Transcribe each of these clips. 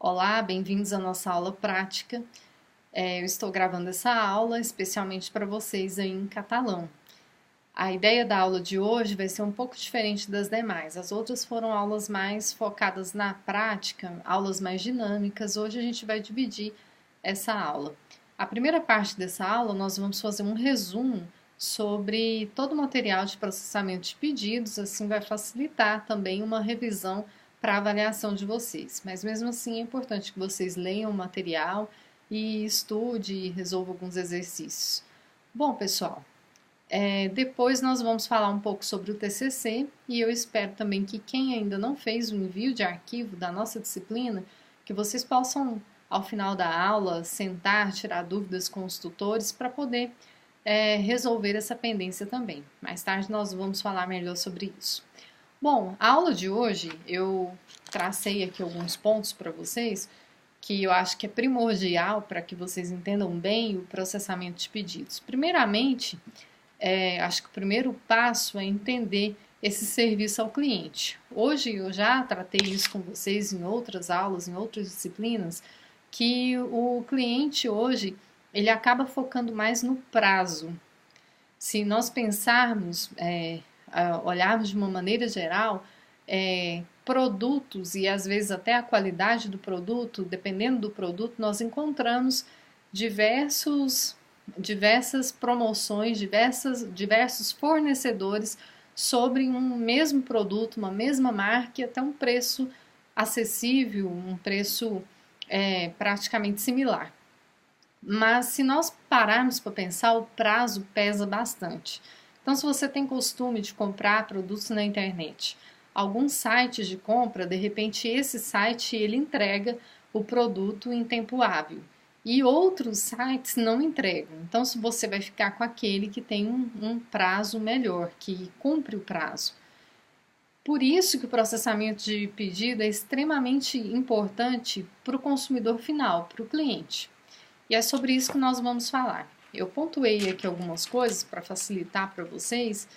Olá, bem-vindos à nossa aula prática. Eu estou gravando essa aula especialmente para vocês aí em catalão. A ideia da aula de hoje vai ser um pouco diferente das demais. As outras foram aulas mais focadas na prática, aulas mais dinâmicas. Hoje a gente vai dividir essa aula. A primeira parte dessa aula nós vamos fazer um resumo sobre todo o material de processamento de pedidos, assim vai facilitar também uma revisão para a avaliação de vocês. Mas mesmo assim é importante que vocês leiam o material e estude e resolva alguns exercícios. Bom, pessoal, depois nós vamos falar um pouco sobre o TCC e eu espero também que quem ainda não fez o envio de arquivo da nossa disciplina, que vocês possam, ao final da aula, sentar, tirar dúvidas com os tutores para poder resolver essa pendência também. Mais tarde nós vamos falar melhor sobre isso. Bom, a aula de hoje eu tracei aqui alguns pontos para vocês que eu acho que é primordial para que vocês entendam bem o processamento de pedidos. Primeiramente, acho que o primeiro passo é entender esse serviço ao cliente. Hoje eu já tratei isso com vocês em outras aulas, em outras disciplinas, que o cliente hoje ele acaba focando mais no prazo. Se nós pensarmos, olharmos de uma maneira geral, produtos e às vezes até a qualidade do produto, dependendo do produto, nós encontramos diversas promoções, diversos fornecedores sobre um mesmo produto, uma mesma marca e até um preço acessível, um preço praticamente similar. Mas se nós pararmos para pensar, o prazo pesa bastante. Então, se você tem costume de comprar produtos na internet, alguns sites de compra, de repente esse site ele entrega o produto em tempo hábil e outros sites não entregam. Então, se você vai ficar com aquele que tem um prazo melhor, que cumpre o prazo. Por isso que o processamento de pedido é extremamente importante para o consumidor final, para o cliente. E é sobre isso que nós vamos falar. Eu pontuei aqui algumas coisas para facilitar para vocês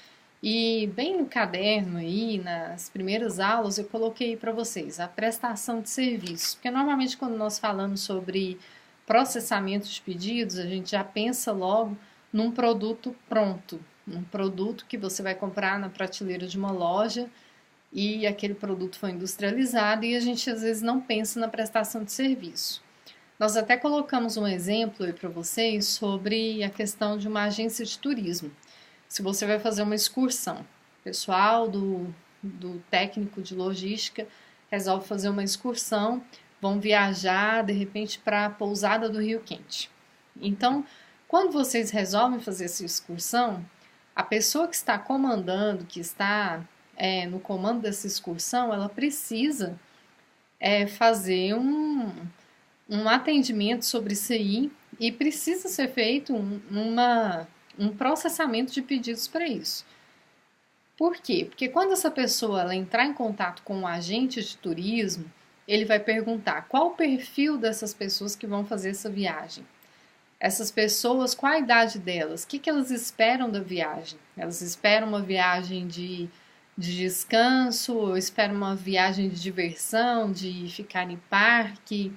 e bem no caderno aí, nas primeiras aulas, eu coloquei para vocês a prestação de serviço. Porque normalmente quando nós falamos sobre processamento de pedidos, a gente já pensa logo num produto pronto, um produto que você vai comprar na prateleira de uma loja e aquele produto foi industrializado e a gente às vezes não pensa na prestação de serviço. Nós até colocamos um exemplo aí para vocês sobre a questão de uma agência de turismo. Se você vai fazer uma excursão, o pessoal do técnico de logística resolve fazer uma excursão, vão viajar de repente para a pousada do Rio Quente. Então, quando vocês resolvem fazer essa excursão, a pessoa que está comandando, que está no comando dessa excursão, ela precisa fazer um atendimento sobre isso aí e precisa ser feito um processamento de pedidos para isso. Por quê? Porque quando essa pessoa ela entrar em contato com um agente de turismo, ele vai perguntar qual o perfil dessas pessoas que vão fazer essa viagem. Essas pessoas, qual a idade delas? O que elas esperam da viagem? Elas esperam uma viagem de descanso, ou esperam uma viagem de diversão, de ficar em parque?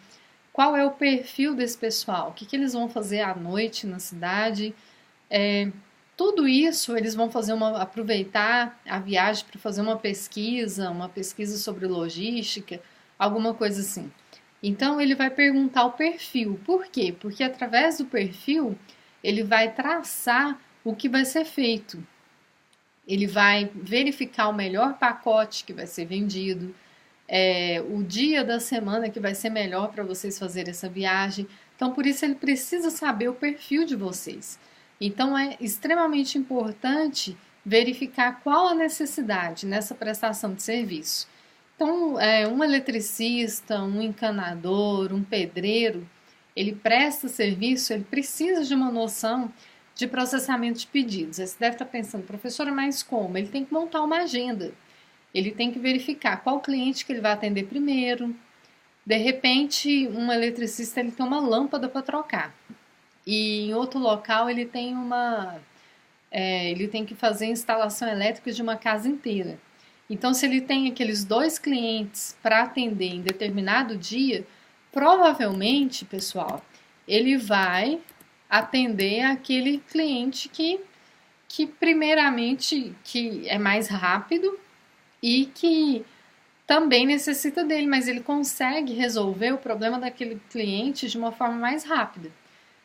Qual é o perfil desse pessoal? O que eles vão fazer à noite na cidade? Tudo isso eles vão aproveitar a viagem para fazer uma pesquisa sobre logística, alguma coisa assim. Então ele vai perguntar o perfil. Por quê? Porque através do perfil ele vai traçar o que vai ser feito. Ele vai verificar o melhor pacote que vai ser vendido, o dia da semana que vai ser melhor para vocês fazerem essa viagem. Então, por isso, ele precisa saber o perfil de vocês. Então, é extremamente importante verificar qual a necessidade nessa prestação de serviço. Então, um eletricista, um encanador, um pedreiro, ele presta serviço, ele precisa de uma noção de processamento de pedidos. Você deve estar pensando, professora, mas como? Ele tem que montar uma agenda. Ele tem que verificar qual cliente que ele vai atender primeiro. De repente, um eletricista ele tem uma lâmpada para trocar. E em outro local ele tem ele tem que fazer a instalação elétrica de uma casa inteira. Então, se ele tem aqueles 2 clientes para atender em determinado dia, provavelmente, pessoal, ele vai atender aquele cliente que primeiramente que é mais rápido e que também necessita dele, mas ele consegue resolver o problema daquele cliente de uma forma mais rápida.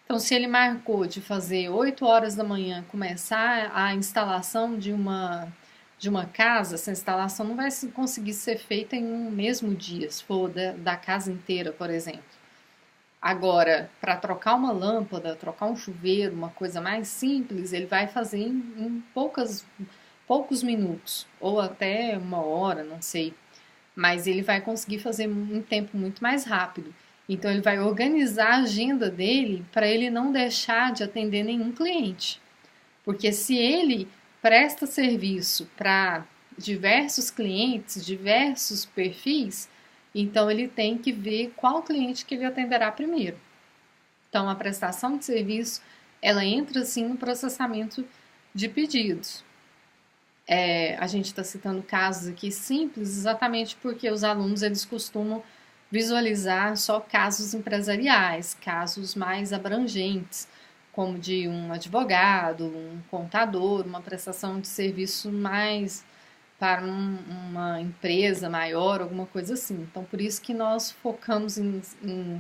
Então, se ele marcou de fazer 8 horas da manhã, começar a instalação de uma casa, essa instalação não vai conseguir ser feita em um mesmo dia, se for da casa inteira, por exemplo. Agora, para trocar uma lâmpada, trocar um chuveiro, uma coisa mais simples, ele vai fazer em poucos minutos, ou até uma hora, não sei. Mas ele vai conseguir fazer em um tempo muito mais rápido. Então, ele vai organizar a agenda dele para ele não deixar de atender nenhum cliente. Porque se ele presta serviço para diversos clientes, diversos perfis, então ele tem que ver qual cliente que ele atenderá primeiro. Então, a prestação de serviço, ela entra sim no processamento de pedidos. A gente está citando casos aqui simples, exatamente porque os alunos eles costumam visualizar só casos empresariais, casos mais abrangentes, como de um advogado, um contador, uma prestação de serviço mais para uma empresa maior, alguma coisa assim. Então, por isso que nós focamos em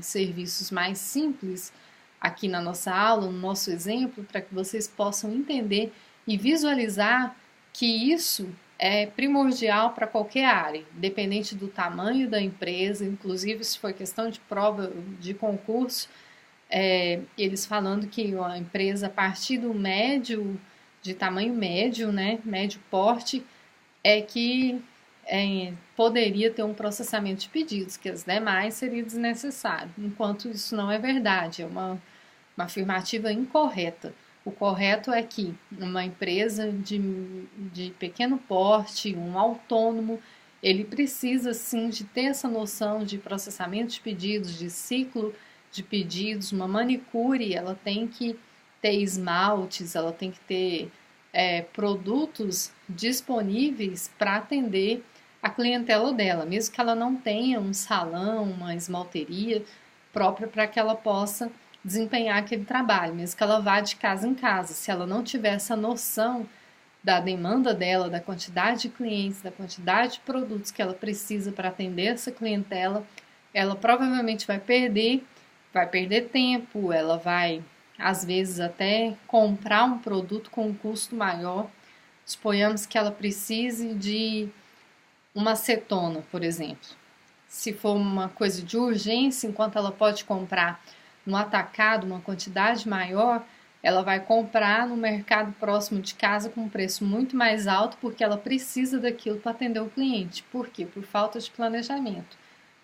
serviços mais simples aqui na nossa aula, no nosso exemplo, para que vocês possam entender e visualizar que isso é primordial para qualquer área, independente do tamanho da empresa, inclusive se for questão de prova de concurso, eles falando que a empresa a partir do médio, de tamanho médio, né, médio porte, é que poderia ter um processamento de pedidos, que as demais seria desnecessário, enquanto isso não é verdade, é uma afirmativa incorreta. O correto é que uma empresa de pequeno porte, um autônomo, ele precisa sim de ter essa noção de processamento de pedidos, de ciclo de pedidos. Uma manicure, ela tem que ter esmaltes, ela tem que ter produtos disponíveis para atender a clientela dela, mesmo que ela não tenha um salão, uma esmalteria própria para que ela possa desempenhar aquele trabalho, mesmo que ela vá de casa em casa. Se ela não tiver essa noção da demanda dela, da quantidade de clientes, da quantidade de produtos que ela precisa para atender essa clientela, ela provavelmente vai perder tempo, ela vai, às vezes, até comprar um produto com um custo maior. Suponhamos que ela precise de uma acetona, por exemplo. Se for uma coisa de urgência, enquanto ela pode comprar no atacado uma quantidade maior, ela vai comprar no mercado próximo de casa com um preço muito mais alto, porque ela precisa daquilo para atender o cliente. Por quê? Por falta de planejamento,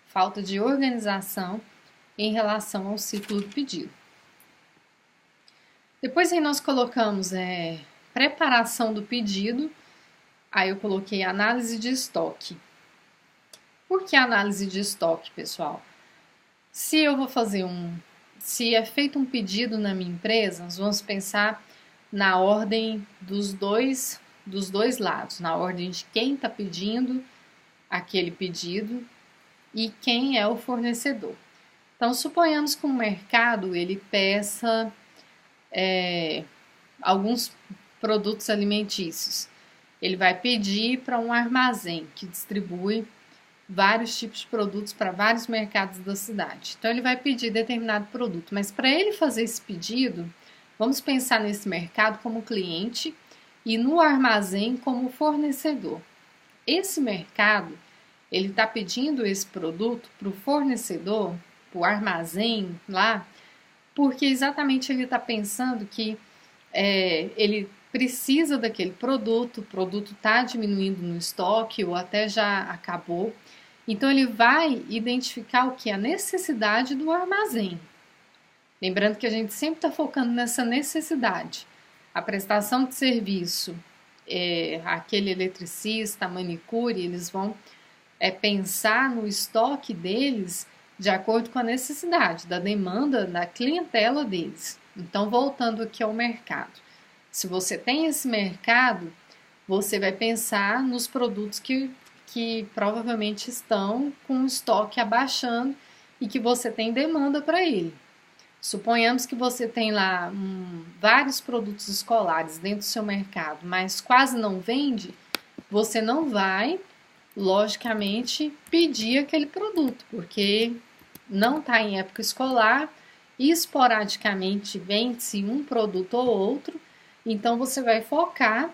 falta de organização em relação ao ciclo do pedido. Depois aí nós colocamos preparação do pedido, aí eu coloquei análise de estoque. Por que análise de estoque, pessoal? Se eu vou fazer se é feito um pedido na minha empresa, nós vamos pensar na ordem dos dois lados, na ordem de quem está pedindo aquele pedido e quem é o fornecedor. Então, suponhamos que o mercado ele peça alguns produtos alimentícios. Ele vai pedir para um armazém que distribui vários tipos de produtos para vários mercados da cidade. Então, ele vai pedir determinado produto, mas para ele fazer esse pedido, vamos pensar nesse mercado como cliente e no armazém como fornecedor. Esse mercado, ele está pedindo esse produto para o fornecedor, para o armazém lá, porque exatamente ele está pensando que ele precisa daquele produto, o produto está diminuindo no estoque ou até já acabou. Então, ele vai identificar o que? A necessidade do armazém. Lembrando que a gente sempre está focando nessa necessidade. A prestação de serviço, aquele eletricista, a manicure, eles vão pensar no estoque deles de acordo com a necessidade, da demanda, da clientela deles. Então, voltando aqui ao mercado. Se você tem esse mercado, você vai pensar nos produtos que provavelmente estão com o estoque abaixando e que você tem demanda para ele. Suponhamos que você tem lá vários produtos escolares dentro do seu mercado, mas quase não vende, você não vai, logicamente, pedir aquele produto, porque não está em época escolar e esporadicamente vende-se um produto ou outro, então você vai focar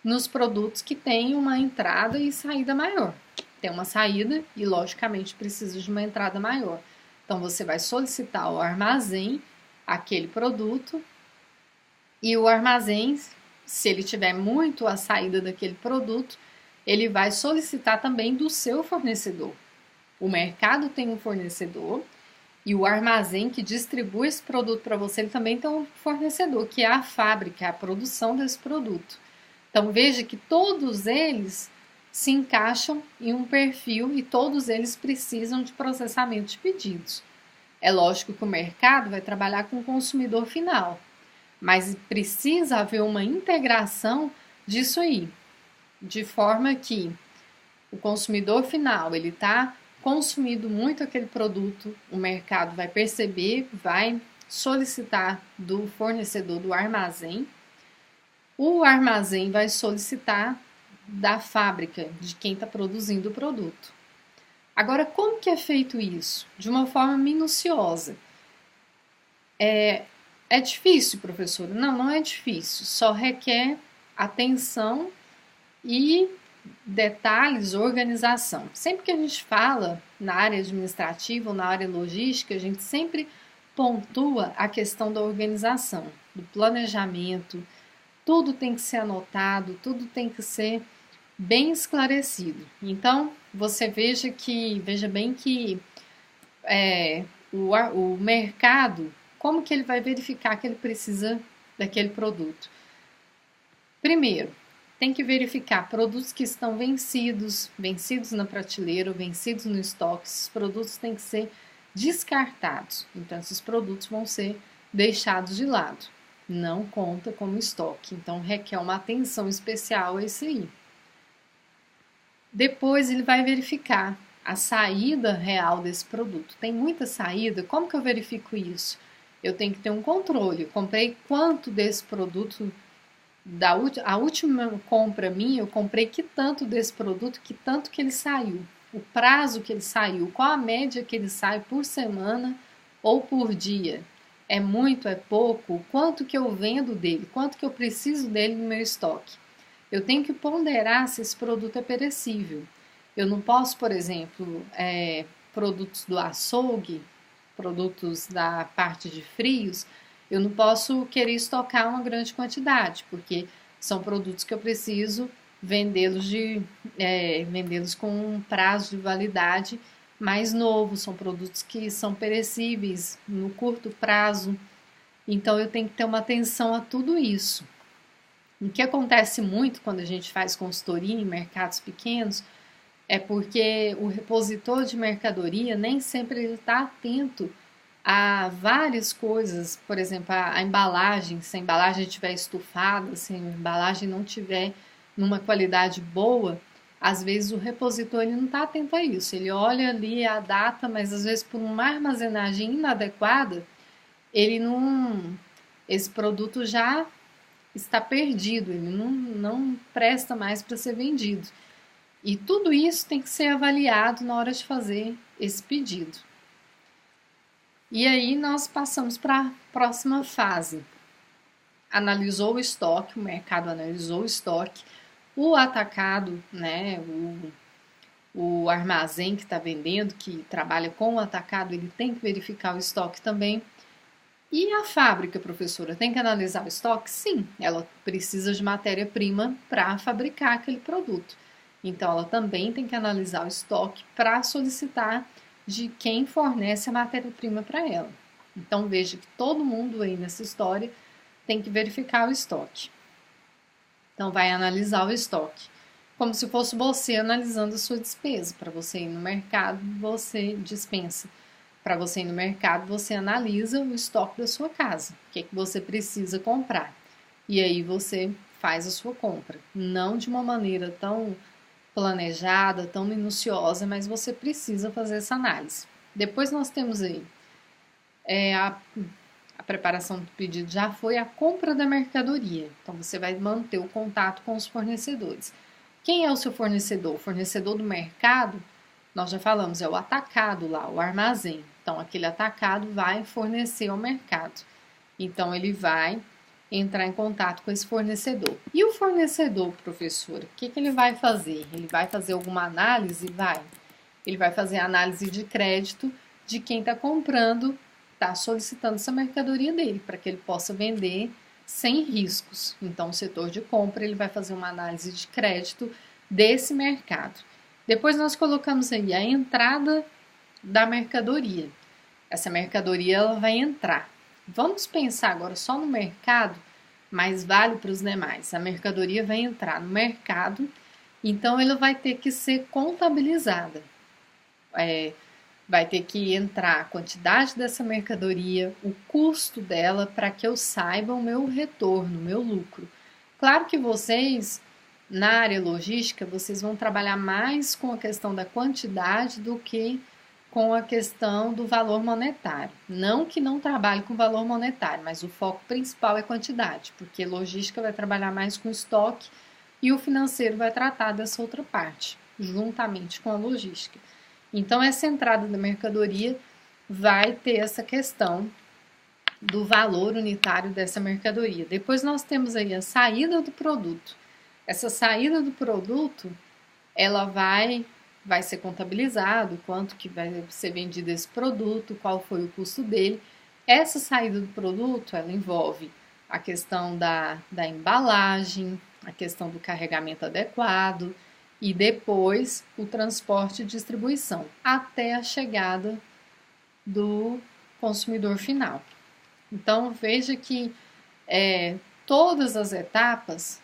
nos produtos que têm uma entrada e saída maior. Tem uma saída e, logicamente, precisa de uma entrada maior. Então, você vai solicitar ao armazém aquele produto e o armazém, se ele tiver muito a saída daquele produto, ele vai solicitar também do seu fornecedor. O mercado tem um fornecedor e o armazém que distribui esse produto para você, ele também tem um fornecedor, que é a fábrica, a produção desse produto. Então, veja que todos eles se encaixam em um perfil e todos eles precisam de processamento de pedidos. É lógico que o mercado vai trabalhar com o consumidor final, mas precisa haver uma integração disso aí, de forma que o consumidor final, ele está consumindo muito aquele produto, o mercado vai perceber, vai solicitar do fornecedor do armazém, o armazém vai solicitar da fábrica, de quem está produzindo o produto. Agora, como que é feito isso? De uma forma minuciosa. É difícil, professora? Não, não é difícil, só requer atenção e detalhes, organização. Sempre que a gente fala na área administrativa ou na área logística, a gente sempre pontua a questão da organização, do planejamento. Tudo tem que ser anotado, tudo tem que ser bem esclarecido. Então, você veja bem que o mercado, como que ele vai verificar que ele precisa daquele produto? Primeiro, tem que verificar produtos que estão vencidos na prateleira, vencidos no estoque. Esses produtos têm que ser descartados. Então, esses produtos vão ser deixados de lado. Não conta como estoque. Então, requer uma atenção especial a isso aí. Depois, ele vai verificar a saída real desse produto. Tem muita saída? Como que eu verifico isso? Eu tenho que ter um controle. Eu comprei quanto desse produto? A última compra minha, eu comprei que tanto desse produto, que tanto que ele saiu, o prazo que ele saiu, qual a média que ele sai por semana ou por dia. É muito, é pouco? Quanto que eu vendo dele? Quanto que eu preciso dele no meu estoque? Eu tenho que ponderar se esse produto é perecível. Eu não posso, por exemplo, produtos do açougue, produtos da parte de frios, eu não posso querer estocar uma grande quantidade, porque são produtos que eu preciso vendê-los com um prazo de validade mais novo, são produtos que são perecíveis no curto prazo, então eu tenho que ter uma atenção a tudo isso. O que acontece muito quando a gente faz consultoria em mercados pequenos é porque o repositor de mercadoria nem sempre ele está atento a várias coisas, por exemplo, a embalagem, se a embalagem estiver estufada, se a embalagem não tiver numa qualidade boa, às vezes o repositor ele não está atento a isso. Ele olha ali a data, mas às vezes por uma armazenagem inadequada, esse produto já está perdido, ele não presta mais para ser vendido. E tudo isso tem que ser avaliado na hora de fazer esse pedido. E aí nós passamos para a próxima fase. Analisou o estoque, o mercado analisou o estoque, o atacado, né, o armazém que está vendendo, que trabalha com o atacado, ele tem que verificar o estoque também. E a fábrica, professora, tem que analisar o estoque? Sim, ela precisa de matéria-prima para fabricar aquele produto. Então, ela também tem que analisar o estoque para solicitar de quem fornece a matéria-prima para ela. Então, veja que todo mundo aí nessa história tem que verificar o estoque. Então, vai analisar o estoque, como se fosse você analisando a sua despesa. Para você ir no mercado, você dispensa. Para você ir no mercado, você analisa o estoque da sua casa. O que é que você precisa comprar. E aí você faz a sua compra. Não de uma maneira tão planejada, tão minuciosa, mas você precisa fazer essa análise. Depois nós temos aí a preparação do pedido já foi a compra da mercadoria. Então você vai manter o contato com os fornecedores. Quem é o seu fornecedor? O fornecedor do mercado, nós já falamos, é o atacado lá, o armazém. Então aquele atacado vai fornecer ao mercado. Então ele vai entrar em contato com esse fornecedor. E o fornecedor, professor, o que ele vai fazer? Ele vai fazer alguma análise? Vai. Ele vai fazer análise de crédito de quem está comprando, está solicitando essa mercadoria dele, para que ele possa vender sem riscos. Então, o setor de compra ele vai fazer uma análise de crédito desse mercado. Depois nós colocamos aí a entrada da mercadoria. Essa mercadoria ela vai entrar. Vamos pensar agora só no mercado, mas vale para os demais. A mercadoria vai entrar no mercado, então ela vai ter que ser contabilizada. Vai ter que entrar a quantidade dessa mercadoria, o custo dela, para que eu saiba o meu retorno, o meu lucro. Claro que vocês, na área logística, vocês vão trabalhar mais com a questão da quantidade do que com a questão do valor monetário. Não que não trabalhe com valor monetário, mas o foco principal é quantidade, porque logística vai trabalhar mais com estoque e o financeiro vai tratar dessa outra parte, juntamente com a logística. Então, essa entrada da mercadoria vai ter essa questão do valor unitário dessa mercadoria. Depois nós temos aí a saída do produto. Essa saída do produto, ela vai ser contabilizado, quanto que vai ser vendido esse produto, qual foi o custo dele. Essa saída do produto, ela envolve a questão da embalagem, a questão do carregamento adequado, e depois o transporte e distribuição, até a chegada do consumidor final. Então, veja que todas as etapas,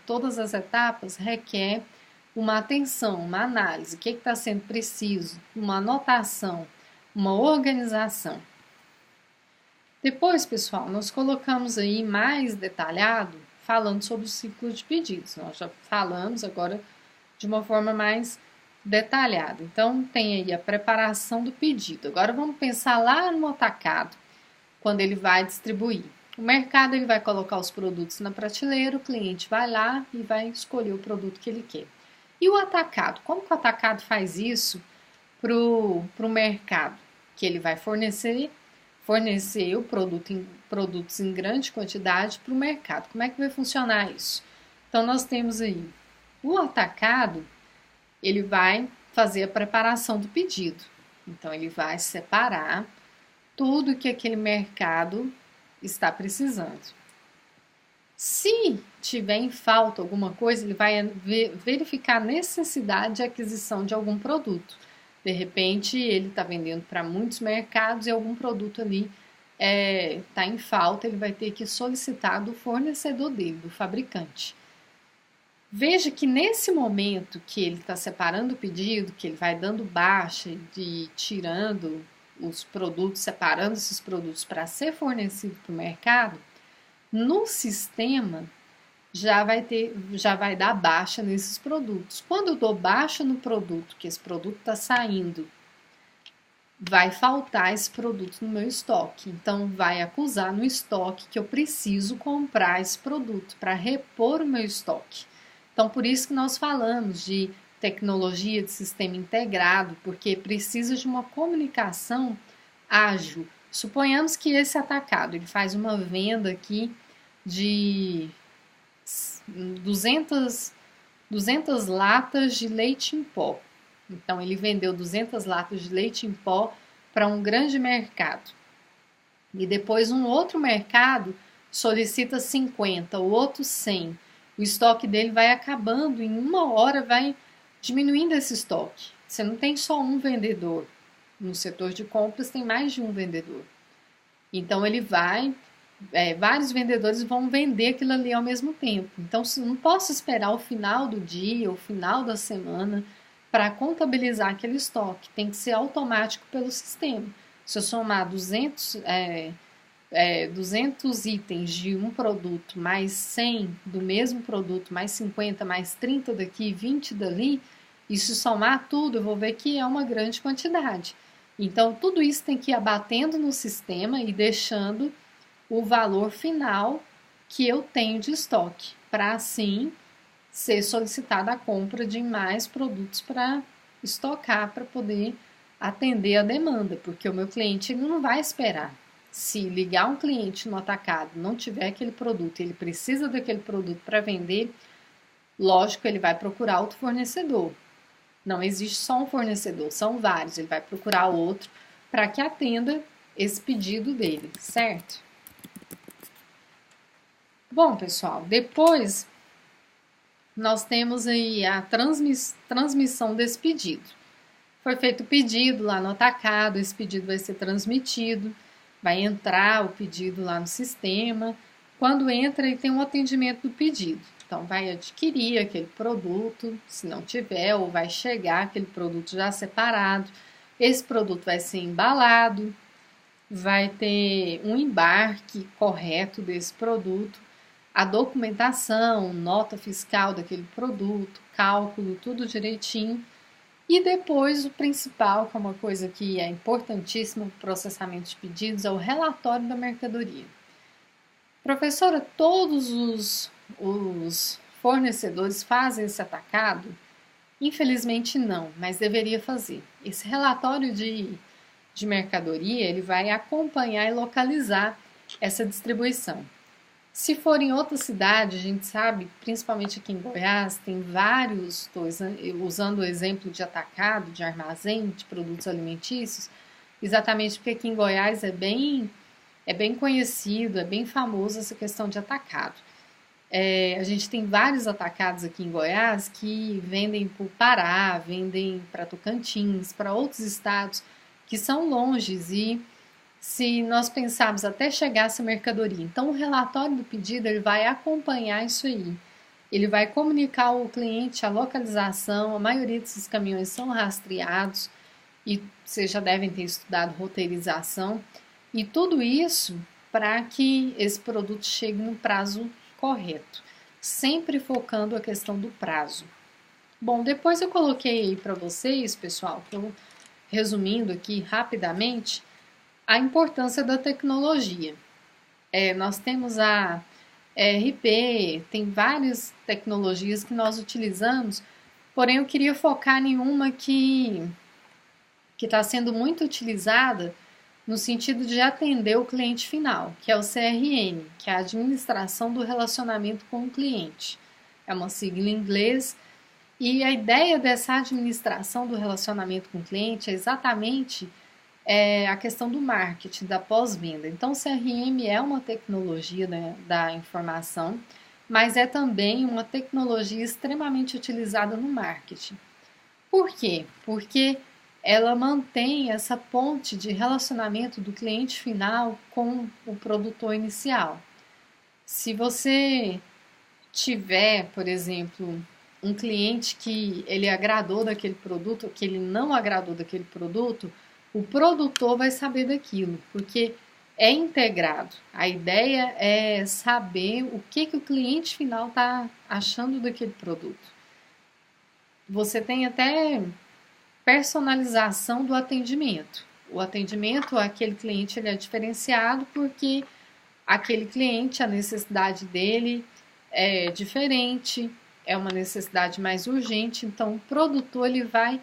todas as etapas requer uma atenção, uma análise, o que está sendo preciso, uma anotação, uma organização. Depois, pessoal, nós colocamos aí mais detalhado falando sobre o ciclo de pedidos. Nós já falamos agora de uma forma mais detalhada. Então, tem aí a preparação do pedido. Agora, vamos pensar lá no atacado, quando ele vai distribuir. O mercado ele vai colocar os produtos na prateleira, o cliente vai lá e vai escolher o produto que ele quer. E o atacado? Como que o atacado faz isso para o mercado? Que ele vai fornecer o produtos em grande quantidade para o mercado. Como é que vai funcionar isso? Então, nós temos aí o atacado, ele vai fazer a preparação do pedido. Então, ele vai separar tudo que aquele mercado está precisando. Se tiver em falta alguma coisa, ele vai verificar a necessidade de aquisição de algum produto. De repente, ele está vendendo para muitos mercados e algum produto ali está em falta, ele vai ter que solicitar do fornecedor dele, do fabricante. Veja que nesse momento que ele está separando o pedido, que ele vai dando baixa, tirando os produtos, separando esses produtos para ser fornecido para o mercado, no sistema já vai dar baixa nesses produtos. Quando eu dou baixa no produto, que esse produto está saindo, vai faltar esse produto no meu estoque. Então, vai acusar no estoque que eu preciso comprar esse produto para repor o meu estoque. Então, por isso que nós falamos de tecnologia de sistema integrado, porque precisa de uma comunicação ágil. Suponhamos que esse atacado ele faz uma venda aqui de 200 latas de leite em pó. Então, ele vendeu 200 latas de leite em pó para um grande mercado. E depois um outro mercado solicita 50, o outro 100. O estoque dele vai acabando, em uma hora vai diminuindo esse estoque. Você não tem só um vendedor. No setor de compras tem mais de um vendedor. Então, ele vários vendedores vão vender aquilo ali ao mesmo tempo. Então, não posso esperar o final do dia, o final da semana para contabilizar aquele estoque. Tem que ser automático pelo sistema. Se eu somar 200 itens de um produto, mais 100 do mesmo produto, mais 50, mais 30 daqui, 20 dali, E se somar tudo, eu vou ver que é uma grande quantidade. Então, tudo isso tem que ir abatendo no sistema e deixando o valor final que eu tenho de estoque, para assim ser solicitada a compra de mais produtos para estocar, para poder atender a demanda, porque o meu cliente ele não vai esperar. Se ligar um cliente no atacado, não tiver aquele produto, ele precisa daquele produto para vender, lógico, ele vai procurar outro fornecedor. Não existe só um fornecedor, são vários. Ele vai procurar outro para que atenda esse pedido dele, certo? Bom, pessoal, depois nós temos aí a transmissão desse pedido. Foi feito o pedido lá no atacado, esse pedido vai ser transmitido, vai entrar o pedido lá no sistema. Quando entra, ele tem um atendimento do pedido. Então, vai adquirir aquele produto, se não tiver, ou vai chegar aquele produto já separado. Esse produto vai ser embalado, vai ter um embarque correto desse produto, a documentação, nota fiscal daquele produto, cálculo, tudo direitinho. E depois o principal, que é uma coisa que é importantíssima no processamento de pedidos, é o relatório da mercadoria. Professora, todos os fornecedores fazem esse atacado? Infelizmente não, mas deveria fazer. Esse relatório de mercadoria, ele vai acompanhar e localizar essa distribuição. Se for em outra cidade, a gente sabe, principalmente aqui em Goiás, tem vários, usando o exemplo de atacado, de armazém, de produtos alimentícios, exatamente porque aqui em Goiás é bem conhecido, é bem famoso essa questão de atacado. A gente tem vários atacados aqui em Goiás que vendem para o Pará, vendem para Tocantins, para outros estados que são longes e se nós pensarmos até chegar essa mercadoria. Então, o relatório do pedido ele vai acompanhar isso aí. Ele vai comunicar ao cliente a localização, a maioria desses caminhões são rastreados e vocês já devem ter estudado roteirização. E tudo isso para que esse produto chegue no prazo correto, sempre focando a questão do prazo. Bom, depois eu coloquei aí para vocês, pessoal, resumindo aqui rapidamente, a importância da tecnologia. Nós temos a ERP, tem várias tecnologias que nós utilizamos, porém eu queria focar em uma que está sendo muito utilizada no sentido de atender o cliente final, que é o CRM, que é a Administração do Relacionamento com o Cliente. É uma sigla em inglês, e a ideia dessa administração do relacionamento com o cliente é exatamente a questão do marketing, da pós-venda. Então, o CRM é uma tecnologia, né, da informação, mas é também uma tecnologia extremamente utilizada no marketing. Por quê? Porque ela mantém essa ponte de relacionamento do cliente final com o produtor inicial. Se você tiver, por exemplo, um cliente que ele agradou daquele produto, ou que ele não agradou daquele produto, o produtor vai saber daquilo, porque é integrado. A ideia é saber o que o cliente final está achando daquele produto. Você tem até personalização do atendimento. O atendimento àquele cliente ele é diferenciado porque aquele cliente, a necessidade dele é diferente, é uma necessidade mais urgente, então o produtor ele vai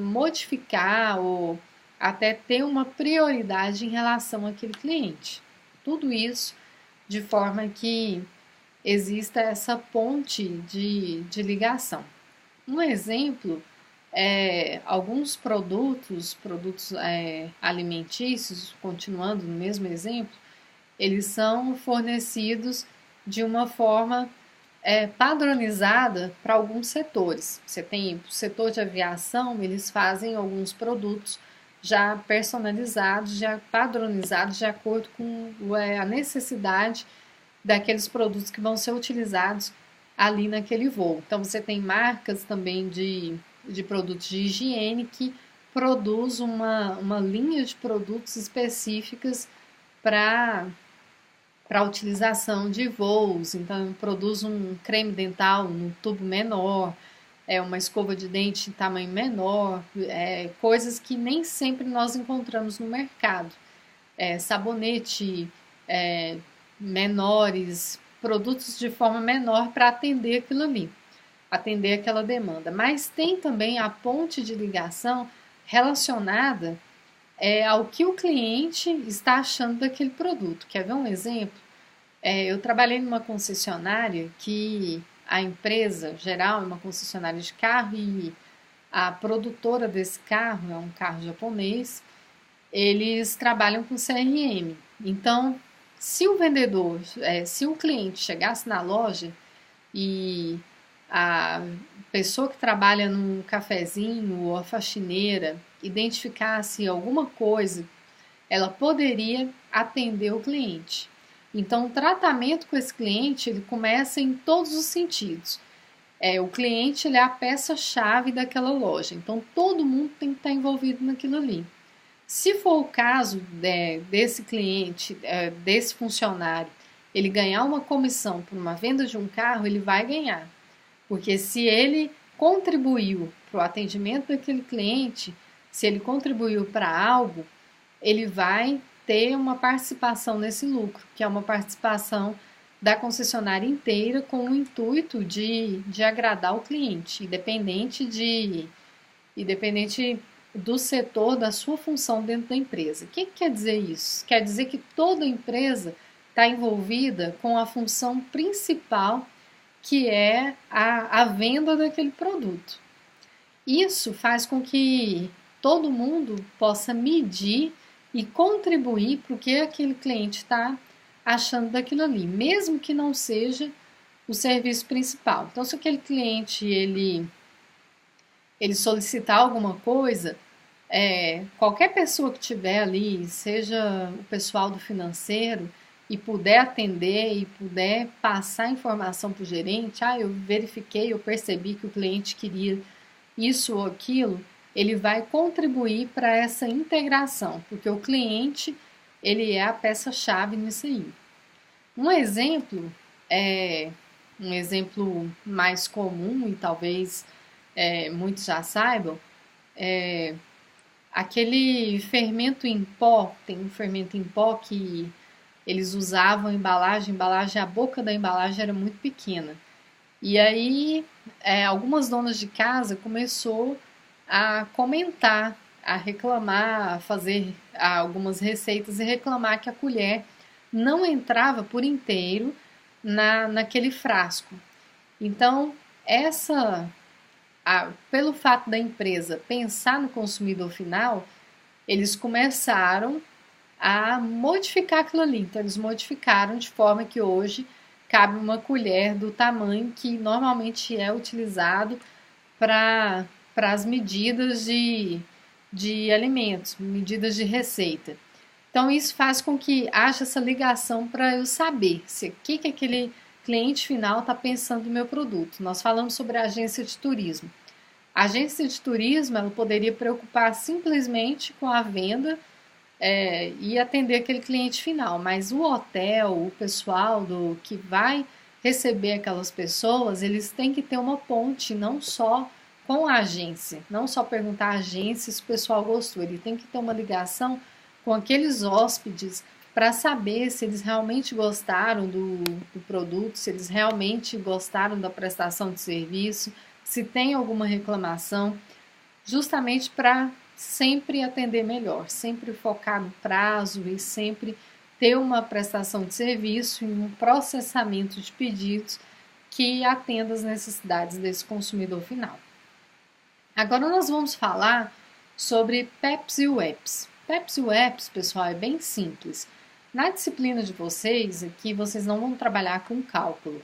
modificar ou até ter uma prioridade em relação àquele cliente. Tudo isso de forma que exista essa ponte de ligação. Um exemplo alguns produtos alimentícios, continuando no mesmo exemplo, eles são fornecidos de uma forma padronizada para alguns setores. Você tem o setor de aviação, eles fazem alguns produtos já personalizados, já padronizados de acordo com a necessidade daqueles produtos que vão ser utilizados ali naquele voo. Então você tem marcas também de produtos de higiene que produz uma linha de produtos específicas para utilização de voos. Então produz um creme dental no tubo menor, uma escova de dente em tamanho menor, coisas que nem sempre nós encontramos no mercado. Sabonete menores, produtos de forma menor para atender aquilo ali, atender aquela demanda. Mas tem também a ponte de ligação relacionada ao que o cliente está achando daquele produto. Quer ver um exemplo? Eu trabalhei numa concessionária que a empresa geral é uma concessionária de carro e a produtora desse carro é um carro japonês. Eles trabalham com CRM. Então, se o vendedor, se o cliente chegasse na loja e a pessoa que trabalha num cafezinho ou a faxineira identificasse alguma coisa, ela poderia atender o cliente. Então, o tratamento com esse cliente ele começa em todos os sentidos. O cliente ele é a peça-chave daquela loja, então todo mundo tem que estar envolvido naquilo ali. Se for o caso desse cliente, desse funcionário, ele ganhar uma comissão por uma venda de um carro, ele vai ganhar. Porque se ele contribuiu para o atendimento daquele cliente, se ele contribuiu para algo, ele vai ter uma participação nesse lucro, que é uma participação da concessionária inteira com o intuito de agradar o cliente, independente do setor, da sua função dentro da empresa. O que quer dizer isso? Quer dizer que toda empresa está envolvida com a função principal, que é a venda daquele produto. Isso faz com que todo mundo possa medir e contribuir para o que aquele cliente está achando daquilo ali, mesmo que não seja o serviço principal. Então, se aquele cliente ele solicitar alguma coisa, qualquer pessoa que tiver ali, seja o pessoal do financeiro, e puder atender e puder passar informação para o gerente, eu verifiquei, eu percebi que o cliente queria isso ou aquilo, ele vai contribuir para essa integração, porque o cliente ele é a peça-chave nisso aí. Um exemplo mais comum e talvez muitos já saibam, aquele fermento em pó, tem um fermento em pó que eles usavam embalagem, a boca da embalagem era muito pequena. E aí, algumas donas de casa começou a comentar, a reclamar, a fazer algumas receitas e reclamar que a colher não entrava por inteiro naquele frasco. Então, pelo fato da empresa pensar no consumidor final, eles começaram a modificar aquilo ali. Então, eles modificaram de forma que hoje cabe uma colher do tamanho que normalmente é utilizado para as medidas de alimentos, medidas de receita. Então, isso faz com que haja essa ligação para eu saber o que aquele cliente final está pensando no meu produto. Nós falamos sobre a agência de turismo. A agência de turismo ela poderia preocupar simplesmente com a venda e atender aquele cliente final, mas o hotel, o pessoal que vai receber aquelas pessoas, eles têm que ter uma ponte não só com a agência, não só perguntar à agência se o pessoal gostou, ele tem que ter uma ligação com aqueles hóspedes para saber se eles realmente gostaram do produto, se eles realmente gostaram da prestação de serviço, se tem alguma reclamação, justamente para sempre atender melhor, sempre focar no prazo e sempre ter uma prestação de serviço e um processamento de pedidos que atenda às necessidades desse consumidor final. Agora nós vamos falar sobre PEPs e WEPs. PEPs e WEPs, pessoal, é bem simples. Na disciplina de vocês, aqui vocês não vão trabalhar com cálculo.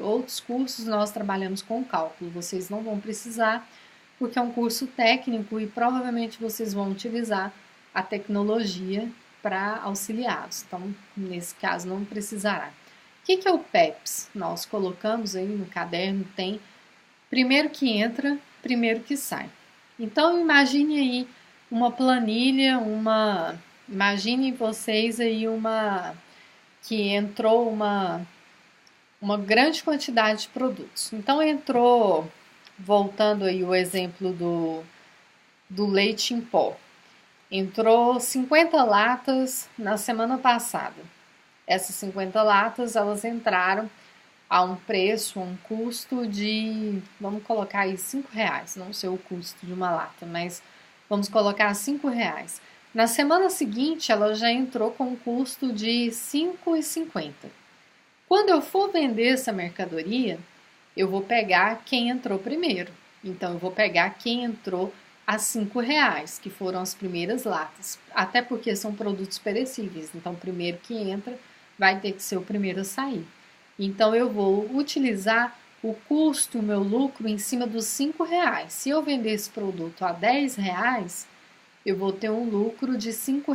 Outros cursos nós trabalhamos com cálculo, vocês não vão precisar, porque é um curso técnico e provavelmente vocês vão utilizar a tecnologia para auxiliá-los. Então, nesse caso, não precisará. O que é o PEPs? Nós colocamos aí no caderno, tem primeiro que entra, primeiro que sai. Então, imagine aí uma planilha, imagine vocês aí que entrou uma grande quantidade de produtos. Então, entrou voltando aí o exemplo do leite em pó. Entrou 50 latas na semana passada. Essas 50 latas, elas entraram a um preço, um custo de, vamos colocar aí R$ 5, não sei o custo de uma lata, mas vamos colocar R$ 5. Na semana seguinte, ela já entrou com um custo de R$ 5,50. Quando eu for vender essa mercadoria, eu vou pegar quem entrou primeiro. Então, eu vou pegar quem entrou a R$ 5, que foram as primeiras latas. Até porque são produtos perecíveis. Então, o primeiro que entra vai ter que ser o primeiro a sair. Então, eu vou utilizar o custo, o meu lucro, em cima dos R$ 5. Se eu vender esse produto a R$ 10, eu vou ter um lucro de R$ 5.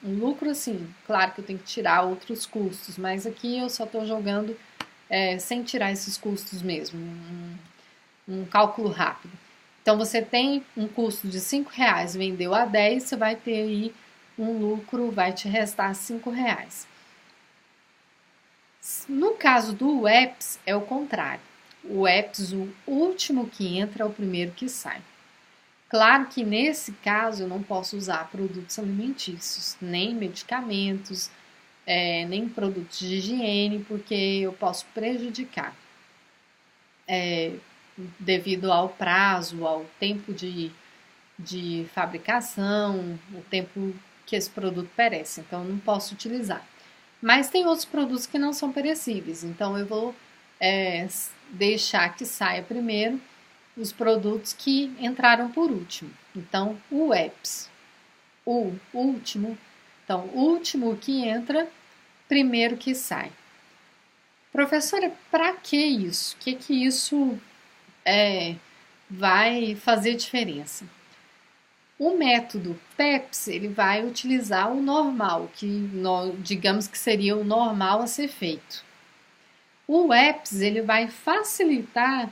Um lucro assim, claro que eu tenho que tirar outros custos, mas aqui eu só estou jogando sem tirar esses custos mesmo, um cálculo rápido. Então você tem um custo de R$ 5, vendeu a 10, você vai ter aí um lucro, vai te restar R$ 5. No caso do EPS é o contrário. O EPS, o último que entra é o primeiro que sai. Claro que nesse caso eu não posso usar produtos alimentícios, nem medicamentos, nem produtos de higiene, porque eu posso prejudicar devido ao prazo, ao tempo de fabricação, o tempo que esse produto perece. Então eu não posso utilizar. Mas tem outros produtos que não são perecíveis, então eu vou deixar que saia primeiro os produtos que entraram por último. Então, o EPS, o último. Então, o último que entra, primeiro que sai. Professora, para que isso? O que isso vai fazer diferença? O método PEPS, ele vai utilizar o normal, que digamos que seria o normal a ser feito. O EPS, ele vai facilitar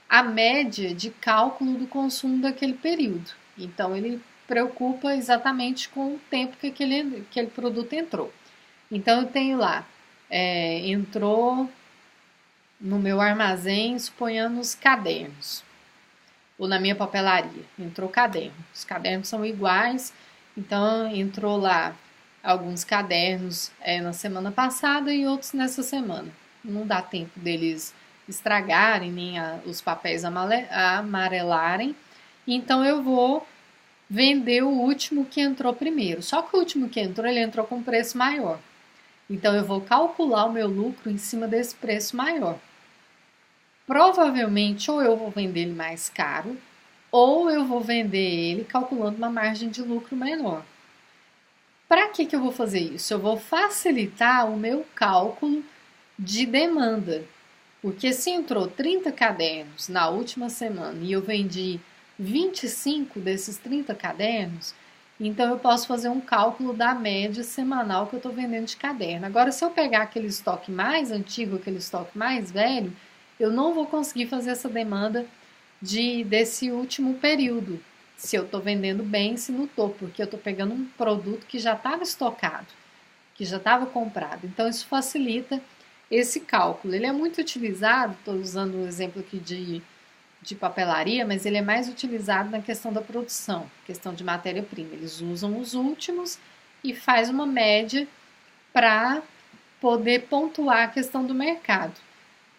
a média de cálculo do consumo daquele período. Então, ele preocupa exatamente com o tempo que aquele produto entrou. Então, eu tenho lá, entrou no meu armazém, suponhamos cadernos, ou na minha papelaria, entrou caderno. Os cadernos são iguais, então entrou lá alguns cadernos na semana passada e outros nessa semana. Não dá tempo deles estragarem, nem os papéis amarelarem. Então eu vou vender o último que entrou primeiro. Só que o último que entrou, ele entrou com preço maior. Então eu vou calcular o meu lucro em cima desse preço maior. Provavelmente ou eu vou vender ele mais caro, ou eu vou vender ele calculando uma margem de lucro menor. Para que eu vou fazer isso? Eu vou facilitar o meu cálculo de demanda. Porque se entrou 30 cadernos na última semana e eu vendi 25 desses 30 cadernos, então eu posso fazer um cálculo da média semanal que eu estou vendendo de caderno. Agora, se eu pegar aquele estoque mais antigo, aquele estoque mais velho, eu não vou conseguir fazer essa demanda desse último período. Se eu estou vendendo bem, se não estou, porque eu estou pegando um produto que já estava estocado, que já estava comprado. Então, isso facilita esse cálculo. Ele é muito utilizado, estou usando um exemplo aqui de papelaria, mas ele é mais utilizado na questão da produção, questão de matéria-prima. Eles usam os últimos e faz uma média para poder pontuar a questão do mercado.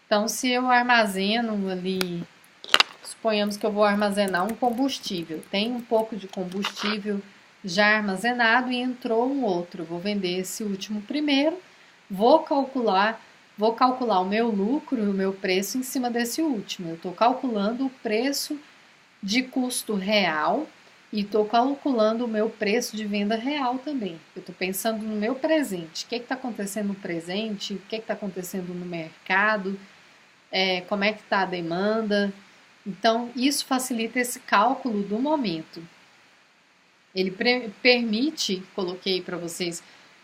Então, se eu armazeno ali, suponhamos que eu vou armazenar um combustível, tem um pouco de combustível já armazenado e entrou um outro, eu vou vender esse último primeiro, vou calcular o meu lucro e o meu preço em cima desse último. Eu estou calculando o preço de custo real e estou calculando o meu preço de venda real também. Eu estou pensando no meu presente. O que está acontecendo no presente? O que está acontecendo no mercado? Como é que está a demanda? Então, isso facilita esse cálculo do momento. Ele permite, coloquei para vocês,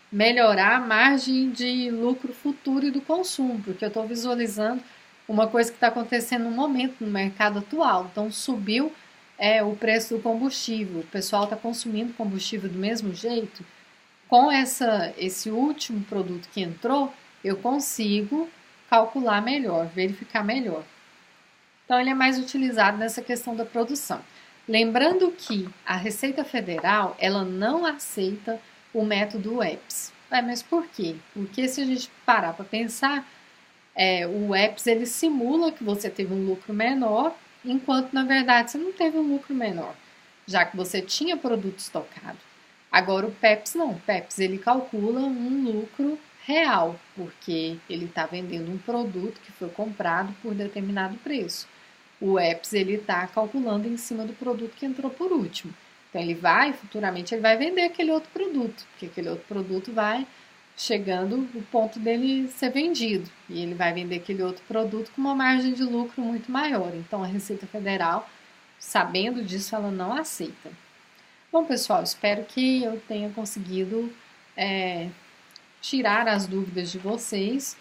melhorar a margem de lucro futuro e do consumo, porque eu estou visualizando uma coisa que está acontecendo no momento, no mercado atual. Então, subiu o preço do combustível, o pessoal está consumindo combustível do mesmo jeito. Com esse último produto que entrou, eu consigo calcular melhor, verificar melhor. Então, ele é mais utilizado nessa questão da produção. Lembrando que a Receita Federal, ela não aceita o método EPS. Mas por quê? Porque se a gente parar para pensar, o EPS ele simula que você teve um lucro menor, enquanto na verdade você não teve um lucro menor, já que você tinha produto estocado. Agora o PEPS não, o PEPS ele calcula um lucro real, porque ele está vendendo um produto que foi comprado por determinado preço. O EPS ele está calculando em cima do produto que entrou por último. Então futuramente ele vai vender aquele outro produto, porque aquele outro produto vai chegando o ponto dele ser vendido. E ele vai vender aquele outro produto com uma margem de lucro muito maior. Então a Receita Federal, sabendo disso, ela não aceita. Bom, pessoal, espero que eu tenha conseguido tirar as dúvidas de vocês.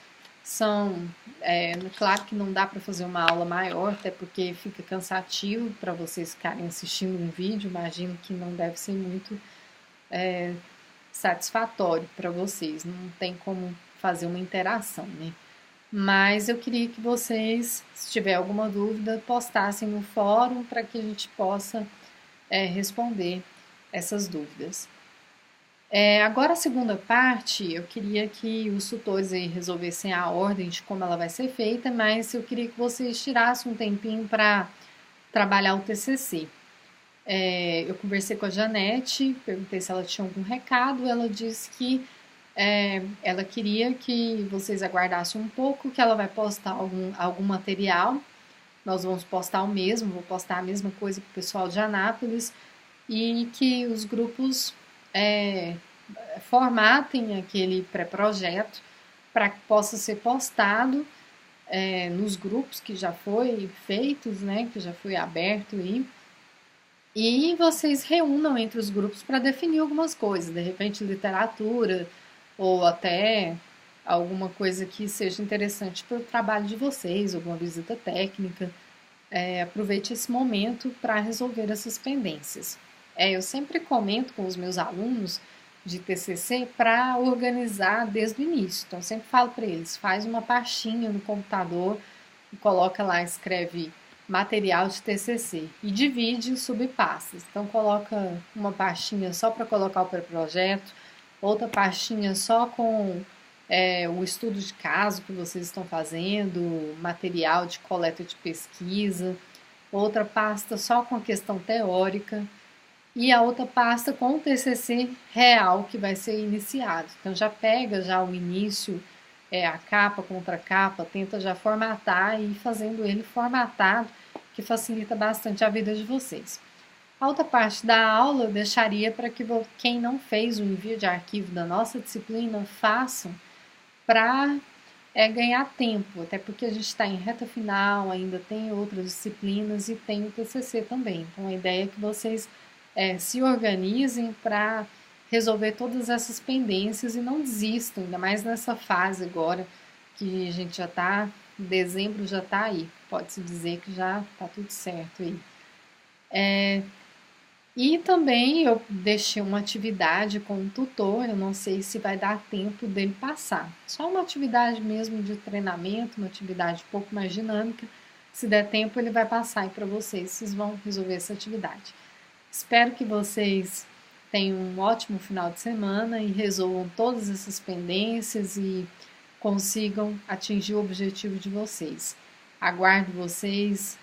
Claro que não dá para fazer uma aula maior, até porque fica cansativo para vocês ficarem assistindo um vídeo. Imagino que não deve ser muito satisfatório para vocês, não tem como fazer uma interação, né? Mas eu queria que vocês, se tiver alguma dúvida, postassem no fórum para que a gente possa responder essas dúvidas. Agora a segunda parte, eu queria que os tutores aí resolvessem a ordem de como ela vai ser feita, mas eu queria que vocês tirassem um tempinho para trabalhar o TCC. Eu conversei com a Janete, perguntei se ela tinha algum recado, ela disse que ela queria que vocês aguardassem um pouco, que ela vai postar algum material, nós vamos postar o mesmo, vou postar a mesma coisa para o pessoal de Anápolis, e que os grupos formatem aquele pré-projeto para que possa ser postado nos grupos que já foi feitos, né, que já foi aberto aí, e vocês reúnam entre os grupos para definir algumas coisas, de repente literatura, ou até alguma coisa que seja interessante para o trabalho de vocês, alguma visita técnica. Aproveite esse momento para resolver essas pendências. Eu sempre comento com os meus alunos de TCC para organizar desde o início. Então, eu sempre falo para eles, faz uma pastinha no computador e coloca lá, escreve material de TCC e divide em subpastas. Então, coloca uma pastinha só para colocar o pré-projeto, outra pastinha só com o estudo de caso que vocês estão fazendo, material de coleta de pesquisa, outra pasta só com a questão teórica e a outra pasta com o TCC real que vai ser iniciado. Então já pega já o início, a capa contra a capa, tenta já formatar e ir fazendo ele formatado, que facilita bastante a vida de vocês. A outra parte da aula eu deixaria para que quem não fez o envio de arquivo da nossa disciplina façam, para ganhar tempo, até porque a gente está em reta final, ainda tem outras disciplinas e tem o TCC também. Então a ideia é que vocês se organizem para resolver todas essas pendências e não desistam, ainda mais nessa fase agora que a gente já está, dezembro já está aí, pode-se dizer que já está tudo certo aí. E também eu deixei uma atividade com o tutor, eu não sei se vai dar tempo dele passar. Só uma atividade mesmo de treinamento, uma atividade um pouco mais dinâmica. Se der tempo, ele vai passar aí para vocês, vocês vão resolver essa atividade. Espero que vocês tenham um ótimo final de semana e resolvam todas essas pendências e consigam atingir o objetivo de vocês. Aguardo vocês,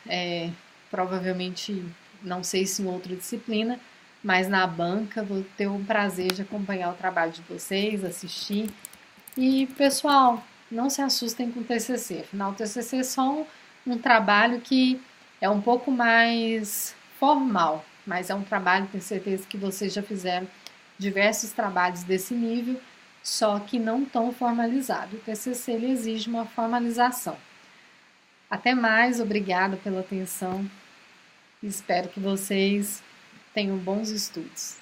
provavelmente, não sei se em outra disciplina, mas na banca vou ter o prazer de acompanhar o trabalho de vocês, assistir. E, pessoal, não se assustem com o TCC, afinal o TCC é só um trabalho que é um pouco mais formal, mas é um trabalho, tenho certeza que vocês já fizeram diversos trabalhos desse nível, só que não tão formalizado. O TCC ele exige uma formalização. Até mais, obrigada pela atenção. Espero que vocês tenham bons estudos.